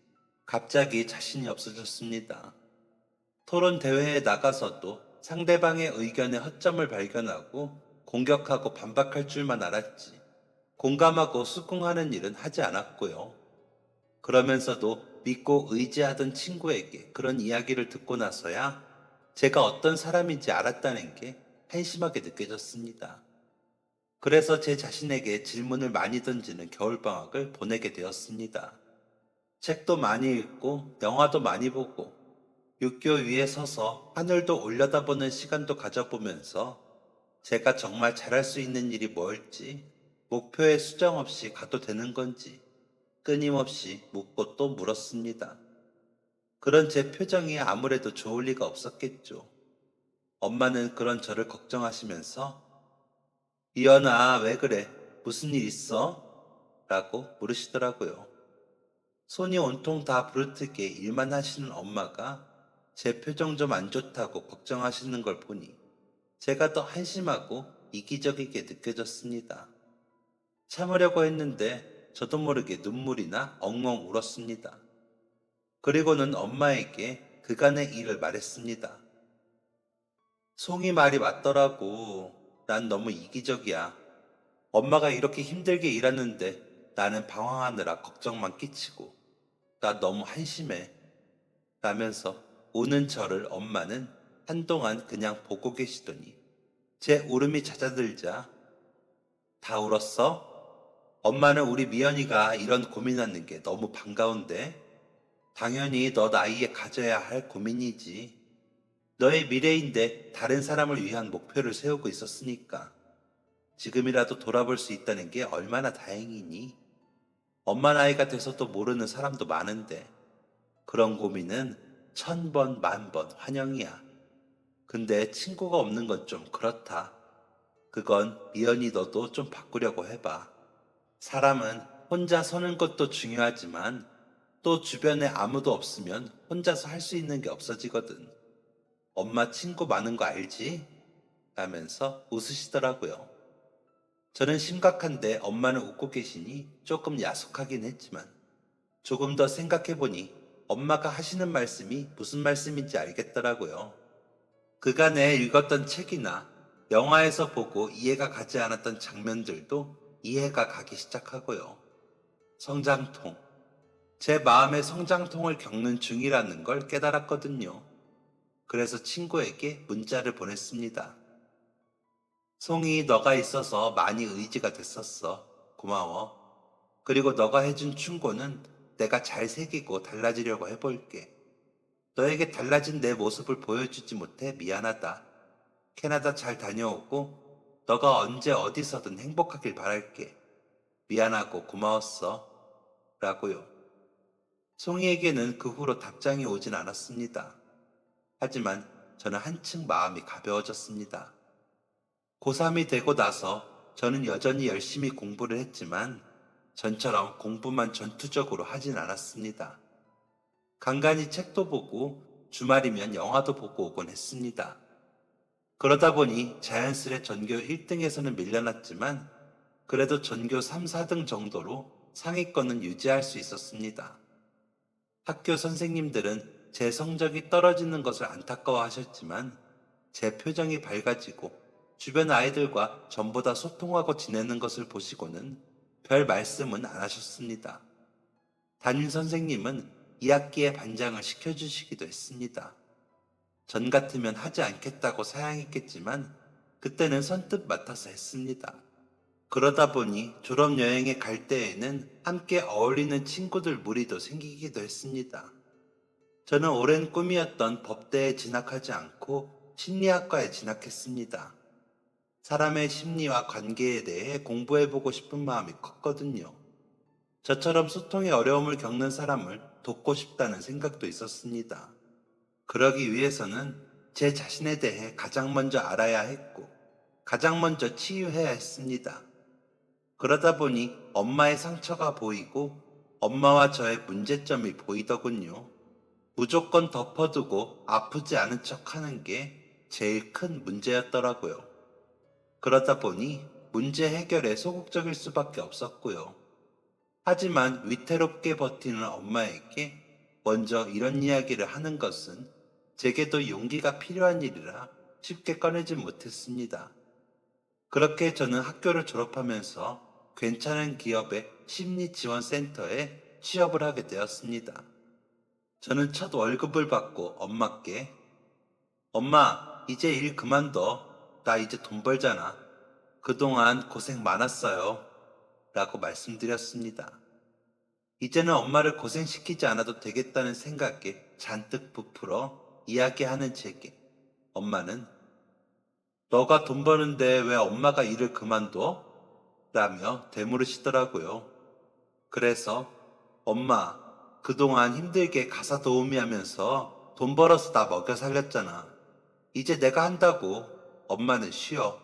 갑자기 자신이 없어졌습니다. 토론 대회에 나가서도 상대방의 의견에 허점을 발견하고 공격하고 반박할 줄만 알았지. 공감하고 수긍하는 일은 하지 않았고요. 그러면서도 믿고 의지하던 친구에게 그런 이야기를 듣고 나서야 제가 어떤 사람인지 알았다는 게 한심하게 느껴졌습니다. 그래서 제 자신에게 질문을 많이 던지는 겨울방학을 보내게 되었습니다. 책도 많이 읽고 영화도 많이 보고 육교 위에 서서 하늘도 올려다보는 시간도 가져보면서 제가 정말 잘할 수 있는 일이 뭘지, 목표에 수정 없이 가도 되는 건지 끊임없이 묻고 또 물었습니다. 그런 제 표정이 아무래도 좋을 리가 없었겠죠. 엄마는 그런 저를 걱정하시면서 이연아, 왜 그래? 무슨 일 있어? 라고 물으시더라고요. 손이 온통 다 부르트게 일만 하시는 엄마가 제 표정 좀 안 좋다고 걱정하시는 걸 보니 제가 더 한심하고 이기적이게 느껴졌습니다. 참으려고 했는데 저도 모르게 눈물이 나 엉엉 울었습니다. 그리고는 엄마에게 그간의 일을 말했습니다. 송이 말이 맞더라고. 난 너무 이기적이야. 엄마가 이렇게 힘들게 일하는데 나는 방황하느라 걱정만 끼치고 나 너무 한심해. 라면서 우는 저를 엄마는 한동안 그냥 보고 계시더니 제 울음이 잦아들자 다 울었어? 엄마는 우리 미연이가 이런 고민하는 게 너무 반가운데 당연히 너 나이에 가져야 할 고민이지. 너의 미래인데 다른 사람을 위한 목표를 세우고 있었으니까 지금이라도 돌아볼 수 있다는 게 얼마나 다행이니? 엄마 나이가 돼서도 모르는 사람도 많은데 그런 고민은 1000번, 10,000번 환영이야. 근데 친구가 없는 건 좀 그렇다. 그건 미연이 너도 좀 바꾸려고 해봐. 사람은 혼자 서는 것도 중요하지만 또 주변에 아무도 없으면 혼자서 할 수 있는 게 없어지거든. 엄마 친구 많은 거 알지? 라면서 웃으시더라고요. 저는 심각한데 엄마는 웃고 계시니 조금 야속하긴 했지만 조금 더 생각해보니 엄마가 하시는 말씀이 무슨 말씀인지 알겠더라고요. 그간에 읽었던 책이나 영화에서 보고 이해가 가지 않았던 장면들도 이해가 가기 시작하고요. 성장통. 제 마음의 성장통을 겪는 중이라는 걸 깨달았거든요. 그래서 친구에게 문자를 보냈습니다. 송이 너가 있어서 많이 의지가 됐었어. 고마워. 그리고 너가 해준 충고는 내가 잘 새기고 달라지려고 해볼게. 너에게 달라진 내 모습을 보여주지 못해 미안하다. 캐나다 잘 다녀오고 너가 언제 어디서든 행복하길 바랄게. 미안하고 고마웠어. 라고요. 송이에게는 그 후로 답장이 오진 않았습니다. 하지만 저는 한층 마음이 가벼워졌습니다. 고3이 되고 나서 저는 여전히 열심히 공부를 했지만 전처럼 공부만 전투적으로 하진 않았습니다. 간간히 책도 보고 주말이면 영화도 보고 오곤 했습니다. 그러다 보니 자연스레 전교 1등에서는 밀려났지만 그래도 전교 3, 4등 정도로 상위권은 유지할 수 있었습니다. 학교 선생님들은 제 성적이 떨어지는 것을 안타까워하셨지만 제 표정이 밝아지고 주변 아이들과 전보다 소통하고 지내는 것을 보시고는 별 말씀은 안 하셨습니다. 담임 선생님은 2학기에 반장을 시켜주시기도 했습니다. 전 같으면 하지 않겠다고 사양했겠지만 그때는 선뜻 맡아서 했습니다. 그러다 보니 졸업여행에 갈 때에는 함께 어울리는 친구들 무리도 생기기도 했습니다. 저는 오랜 꿈이었던 법대에 진학하지 않고 심리학과에 진학했습니다. 사람의 심리와 관계에 대해 공부해보고 싶은 마음이 컸거든요. 저처럼 소통에 어려움을 겪는 사람을 돕고 싶다는 생각도 있었습니다. 그러기 위해서는 제 자신에 대해 가장 먼저 알아야 했고, 가장 먼저 치유해야 했습니다. 그러다 보니 엄마의 상처가 보이고 엄마와 저의 문제점이 보이더군요. 무조건 덮어두고 아프지 않은 척 하는 게 제일 큰 문제였더라고요. 그러다 보니 문제 해결에 소극적일 수밖에 없었고요. 하지만 위태롭게 버티는 엄마에게 먼저 이런 이야기를 하는 것은 제게도 용기가 필요한 일이라 쉽게 꺼내지 못했습니다. 그렇게 저는 학교를 졸업하면서 괜찮은 기업의 심리지원센터에 취업을 하게 되었습니다. 저는 첫 월급을 받고 엄마께 엄마, 이제 일 그만둬. 나 이제 돈 벌잖아. 그동안 고생 많았어요. 라고 말씀드렸습니다. 이제는 엄마를 고생시키지 않아도 되겠다는 생각에 잔뜩 부풀어 이야기하는 제게 엄마는 너가 돈 버는데 왜 엄마가 일을 그만둬? 라며 되물으시더라고요. 그래서 엄마, 그동안 힘들게 가사 도우미 하면서 돈 벌어서 나 먹여 살렸잖아. 이제 내가 한다고 엄마는 쉬어.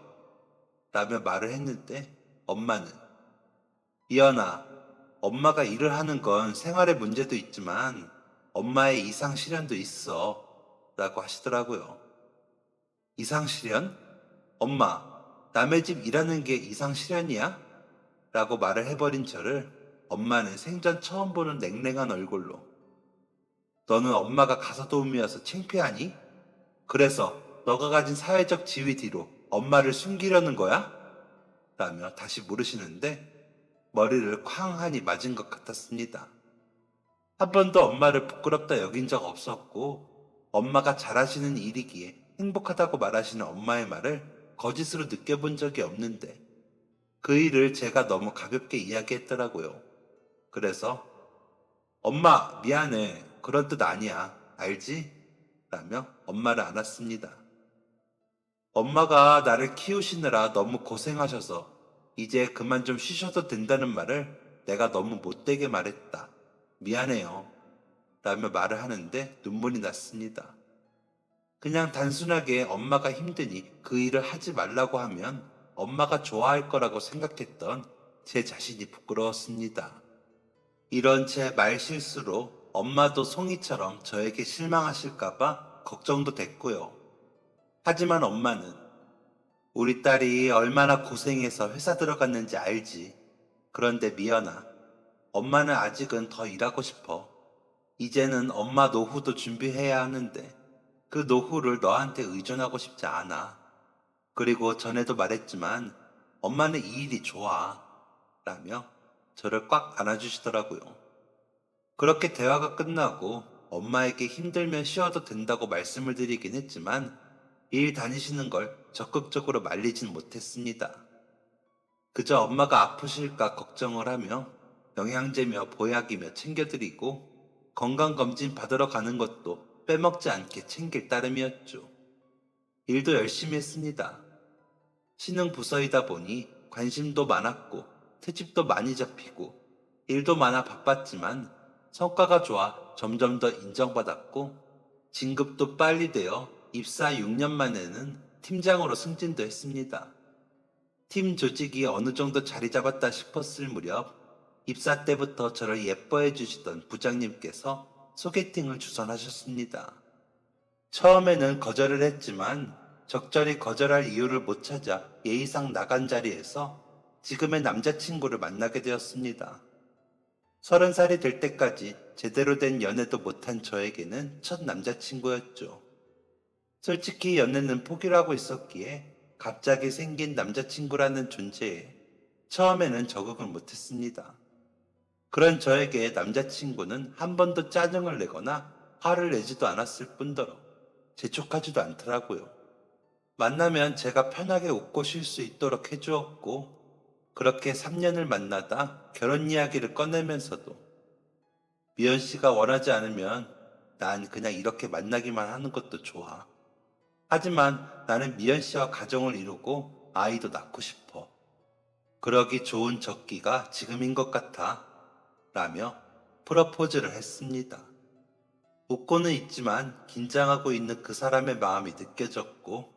라며 말을 했는데 엄마는 이연아, 엄마가 일을 하는 건 생활의 문제도 있지만 엄마의 이상 실현도 있어. 라고 하시더라고요. 이상 실현? 엄마, 남의 집 일하는 게 이상 실현이야? 라고 말을 해버린 저를 엄마는 생전 처음 보는 냉랭한 얼굴로 너는 엄마가 가사 도우미여서 창피하니? 그래서 너가 가진 사회적 지위 뒤로 엄마를 숨기려는 거야? 라며 다시 물으시는데 머리를 쾅 하니 맞은 것 같았습니다. 한 번도 엄마를 부끄럽다 여긴 적 없었고 엄마가 잘하시는 일이기에 행복하다고 말하시는 엄마의 말을 거짓으로 느껴본 적이 없는데 그 일을 제가 너무 가볍게 이야기했더라고요. 그래서 엄마 미안해. 그런 뜻 아니야. 알지? 라며 엄마를 안았습니다. 엄마가 나를 키우시느라 너무 고생하셔서 이제 그만 좀 쉬셔도 된다는 말을 내가 너무 못되게 말했다. 미안해요. 라며 말을 하는데 눈물이 났습니다. 그냥 단순하게 엄마가 힘드니 그 일을 하지 말라고 하면 엄마가 좋아할 거라고 생각했던 제 자신이 부끄러웠습니다. 이런 제 말실수로 엄마도 송이처럼 저에게 실망하실까봐 걱정도 됐고요. 하지만 엄마는 우리 딸이 얼마나 고생해서 회사 들어갔는지 알지. 그런데 미연아, 엄마는 아직은 더 일하고 싶어. 이제는 엄마 노후도 준비해야 하는데 그 노후를 너한테 의존하고 싶지 않아. 그리고 전에도 말했지만 엄마는 이 일이 좋아. 라며 저를 꽉 안아주시더라고요. 그렇게 대화가 끝나고 엄마에게 힘들면 쉬어도 된다고 말씀을 드리긴 했지만 일 다니시는 걸 적극적으로 말리진 못했습니다. 그저 엄마가 아프실까 걱정을 하며 영양제며 보약이며 챙겨드리고 건강검진 받으러 가는 것도 빼먹지 않게 챙길 따름이었죠. 일도 열심히 했습니다. 신흥 부서이다 보니 관심도 많았고 트집도 많이 잡히고 일도 많아 바빴지만 성과가 좋아 점점 더 인정받았고 진급도 빨리 되어 입사 6년 만에는 팀장으로 승진도 했습니다. 팀 조직이 어느 정도 자리 잡았다 싶었을 무렵 입사 때부터 저를 예뻐해 주시던 부장님께서 소개팅을 주선하셨습니다. 처음에는 거절을 했지만 적절히 거절할 이유를 못 찾아 예의상 나간 자리에서 지금의 남자친구를 만나게 되었습니다. 30살이 될 때까지 제대로 된 연애도 못한 저에게는 첫 남자친구였죠. 솔직히 연애는 포기를 하고 있었기에 갑자기 생긴 남자친구라는 존재에 처음에는 적응을 못했습니다. 그런 저에게 남자친구는 한 번도 짜증을 내거나 화를 내지도 않았을 뿐더러 재촉하지도 않더라고요. 만나면 제가 편하게 웃고 쉴 수 있도록 해주었고, 그렇게 3년을 만나다 결혼 이야기를 꺼내면서도 미연 씨가 원하지 않으면 난 그냥 이렇게 만나기만 하는 것도 좋아. 하지만 나는 미연 씨와 가정을 이루고 아이도 낳고 싶어. 그러기 좋은 적기가 지금인 것 같아. 라며 프러포즈를 했습니다. 웃고는 있지만 긴장하고 있는 그 사람의 마음이 느껴졌고,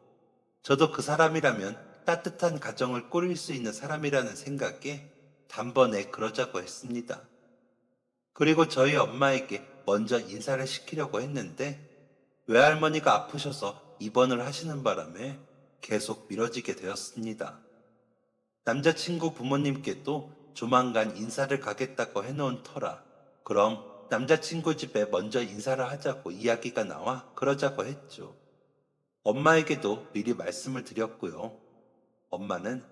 저도 그 사람이라면 따뜻한 가정을 꾸릴 수 있는 사람이라는 생각에 단번에 그러자고 했습니다. 그리고 저희 엄마에게 먼저 인사를 시키려고 했는데 외할머니가 아프셔서 입원을 하시는 바람에 계속 미뤄지게 되었습니다. 남자친구 부모님께도 조만간 인사를 가겠다고 해놓은 터라 그럼 남자친구 집에 먼저 인사를 하자고 이야기가 나와 그러자고 했죠. 엄마에게도 미리 말씀을 드렸고요. 엄마는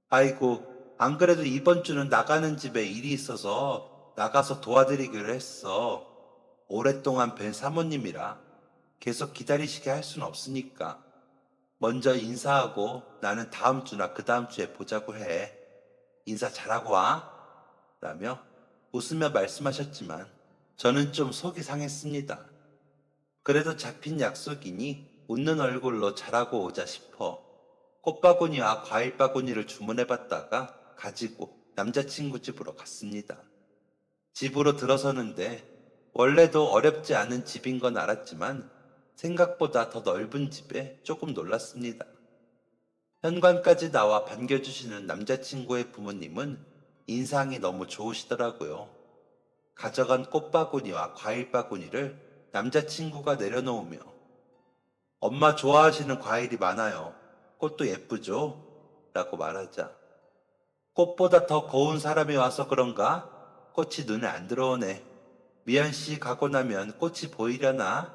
아이고 안 그래도 이번 주는 나가는 집에 일이 있어서 나가서 도와드리기로 했어. 오랫동안 뵌 사모님이라 계속 기다리시게 할 수는 없으니까 먼저 인사하고 나는 다음 주나 그 다음 주에 보자고 해. 인사 잘하고 와. 라며 웃으며 말씀하셨지만 저는 좀 속이 상했습니다. 그래도 잡힌 약속이니 웃는 얼굴로 잘하고 오자 싶어 꽃바구니와 과일바구니를 주문해봤다가 가지고 남자친구 집으로 갔습니다. 집으로 들어서는데 원래도 어렵지 않은 집인 건 알았지만 생각보다 더 넓은 집에 조금 놀랐습니다. 현관까지 나와 반겨주시는 남자친구의 부모님은 인상이 너무 좋으시더라고요. 가져간 꽃바구니와 과일바구니를 남자친구가 내려놓으며 엄마 좋아하시는 과일이 많아요. 꽃도 예쁘죠? 라고 말하자 꽃보다 더 고운 사람이 와서 그런가? 꽃이 눈에 안 들어오네. 미연 씨 가고 나면 꽃이 보이려나?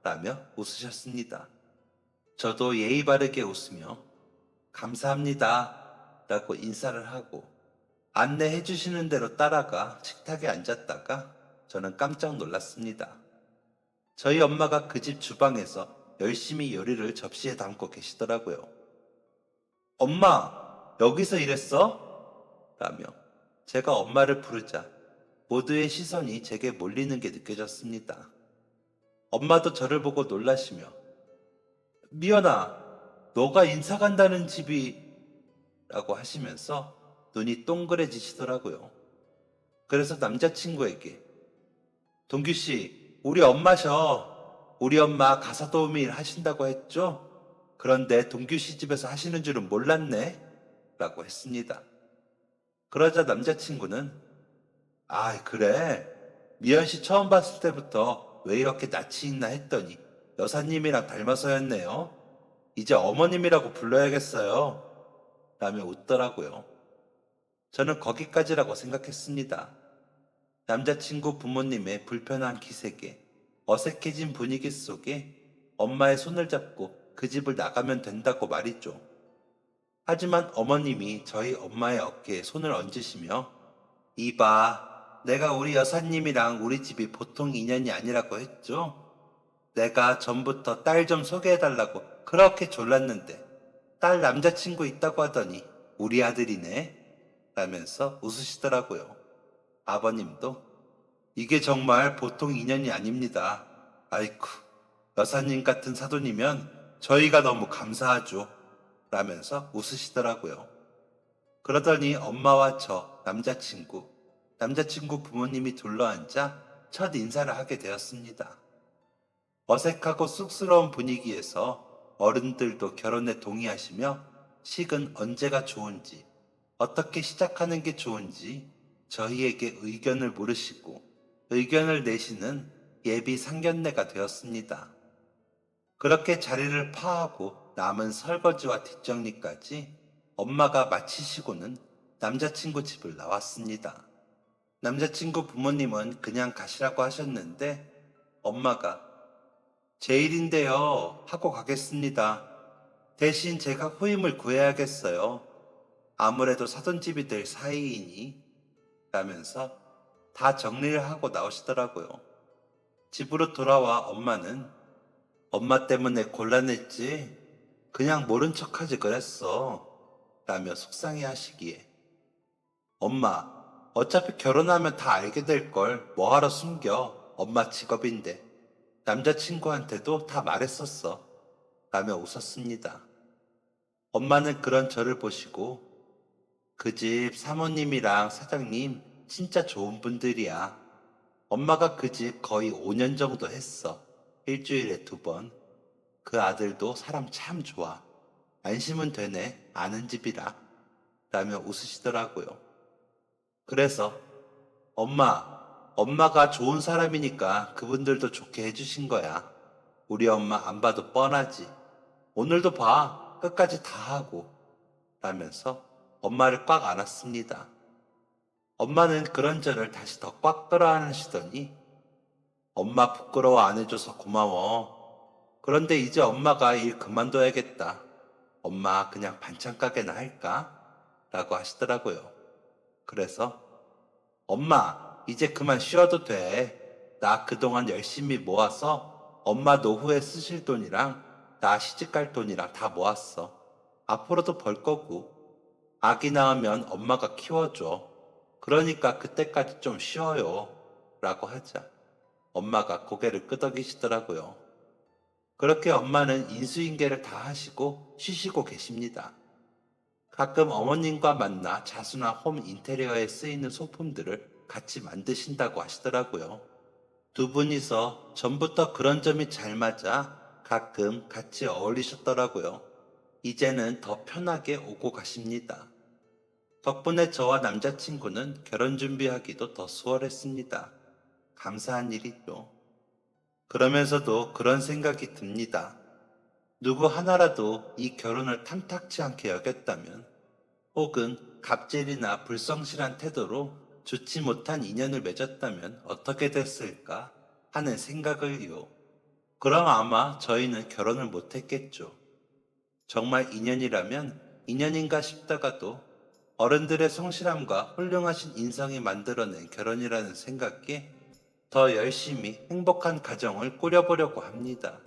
라며 웃으셨습니다. 저도 예의 바르게 웃으며 감사합니다. 라고 인사를 하고 안내해 주시는 대로 따라가 식탁에 앉았다가 저는 깜짝 놀랐습니다. 저희 엄마가 그 집 주방에서 열심히 요리를 접시에 담고 계시더라고요. 엄마, 여기서 일했어? 라며 제가 엄마를 부르자 모두의 시선이 제게 몰리는 게 느껴졌습니다. 엄마도 저를 보고 놀라시며 미연아, 너가 인사 간다는 집이 라고 하시면서 눈이 동그래지시더라고요. 그래서 남자친구에게 동규씨, 우리 엄마셔. 우리 엄마 가사 도우미 일 하신다고 했죠? 그런데 동규씨 집에서 하시는 줄은 몰랐네. 라고 했습니다. 그러자 남자친구는 그래. 미연씨 처음 봤을 때부터 왜 이렇게 낯이 있나 했더니 여사님이랑 닮아서였네요. 이제 어머님이라고 불러야겠어요. 라며 웃더라고요. 저는 거기까지라고 생각했습니다. 남자친구 부모님의 불편한 기색에 어색해진 분위기 속에 엄마의 손을 잡고 그 집을 나가면 된다고 말이죠. 하지만 어머님이 저희 엄마의 어깨에 손을 얹으시며 이봐, 내가 우리 여사님이랑 우리 집이 보통 인연이 아니라고 했죠? 내가 전부터 딸 좀 소개해달라고 그렇게 졸랐는데 딸 남자친구 있다고 하더니 우리 아들이네 라면서 웃으시더라고요. 아버님도 이게 정말 보통 인연이 아닙니다. 아이쿠, 여사님 같은 사돈이면 저희가 너무 감사하죠. 라면서 웃으시더라고요. 그러더니 엄마와 저, 남자친구 부모님이 둘러앉아 첫 인사를 하게 되었습니다. 어색하고 쑥스러운 분위기에서 어른들도 결혼에 동의하시며 식은 언제가 좋은지, 어떻게 시작하는 게 좋은지 저희에게 의견을 물으시고 의견을 내시는 예비 상견례가 되었습니다. 그렇게 자리를 파하고 남은 설거지와 뒷정리까지 엄마가 마치시고는 남자친구 집을 나왔습니다. 남자친구 부모님은 그냥 가시라고 하셨는데 엄마가 제 일인데요 하고 가겠습니다. 대신 제가 후임을 구해야겠어요. 아무래도 사돈집이 될 사이이니 라면서 다 정리를 하고 나오시더라고요. 집으로 돌아와 엄마는 엄마 때문에 곤란했지 그냥 모른 척하지 그랬어 라며 속상해 하시기에 엄마 어차피 결혼하면 다 알게 될걸 뭐하러 숨겨 엄마 직업인데 남자친구한테도 다 말했었어 라며 웃었습니다. 엄마는 그런 저를 보시고 그 집 사모님이랑 사장님 진짜 좋은 분들이야. 엄마가 그 집 거의 5년 정도 했어. 일주일에 2번. 그 아들도 사람 참 좋아. 안심은 되네. 아는 집이라. 라며 웃으시더라고요. 그래서 엄마가 좋은 사람이니까 그분들도 좋게 해주신 거야. 우리 엄마 안 봐도 뻔하지. 오늘도 봐. 끝까지 다 하고. 라면서 엄마를 꽉 안았습니다. 엄마는 그런 저를 다시 더 꽉 끌어안으시더니 엄마 부끄러워 안 해줘서 고마워. 그런데 이제 엄마가 일 그만둬야겠다. 엄마 그냥 반찬 가게나 할까? 라고 하시더라고요. 그래서 엄마 이제 그만 쉬어도 돼. 나 그동안 열심히 모아서 엄마 노후에 쓰실 돈이랑 나 시집갈 돈이랑 다 모았어. 앞으로도 벌 거고 아기 낳으면 엄마가 키워줘. 그러니까 그때까지 좀 쉬어요. 라고 하자 엄마가 고개를 끄덕이시더라고요. 그렇게 엄마는 인수인계를 다 하시고 쉬시고 계십니다. 가끔 어머님과 만나 자수나 홈 인테리어에 쓰이는 소품들을 같이 만드신다고 하시더라고요. 두 분이서 전부터 그런 점이 잘 맞아 가끔 같이 어울리셨더라고요. 이제는 더 편하게 오고 가십니다. 덕분에 저와 남자친구는 결혼 준비하기도 더 수월했습니다. 감사한 일이죠. 그러면서도 그런 생각이 듭니다. 누구 하나라도 이 결혼을 탐탁치 않게 여겼다면, 혹은 갑질이나 불성실한 태도로 좋지 못한 인연을 맺었다면 어떻게 됐을까 하는 생각을요. 그럼 아마 저희는 결혼을 못했겠죠. 정말 인연이라면 인연인가 싶다가도 어른들의 성실함과 훌륭하신 인성이 만들어낸 결혼이라는 생각에 더 열심히 행복한 가정을 꾸려보려고 합니다.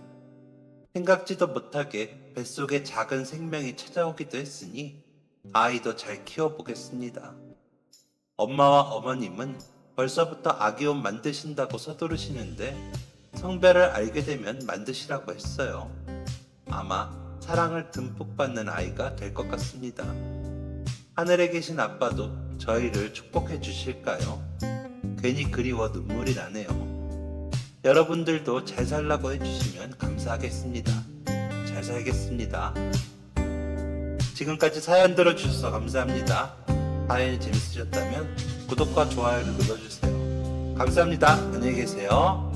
생각지도 못하게 뱃속에 작은 생명이 찾아오기도 했으니 아이도 잘 키워보겠습니다. 엄마와 어머님은 벌써부터 아기 옷 만드신다고 서두르시는데 성별을 알게 되면 만드시라고 했어요. 아마 사랑을 듬뿍 받는 아이가 될 것 같습니다. 하늘에 계신 아빠도 저희를 축복해 주실까요? 괜히 그리워 눈물이 나네요. 여러분들도 잘 살라고 해주시면 감사하겠습니다. 잘 살겠습니다. 지금까지 사연 들어주셔서 감사합니다. 사연이 재밌으셨다면 구독과 좋아요를 눌러주세요. 감사합니다. 안녕히 계세요.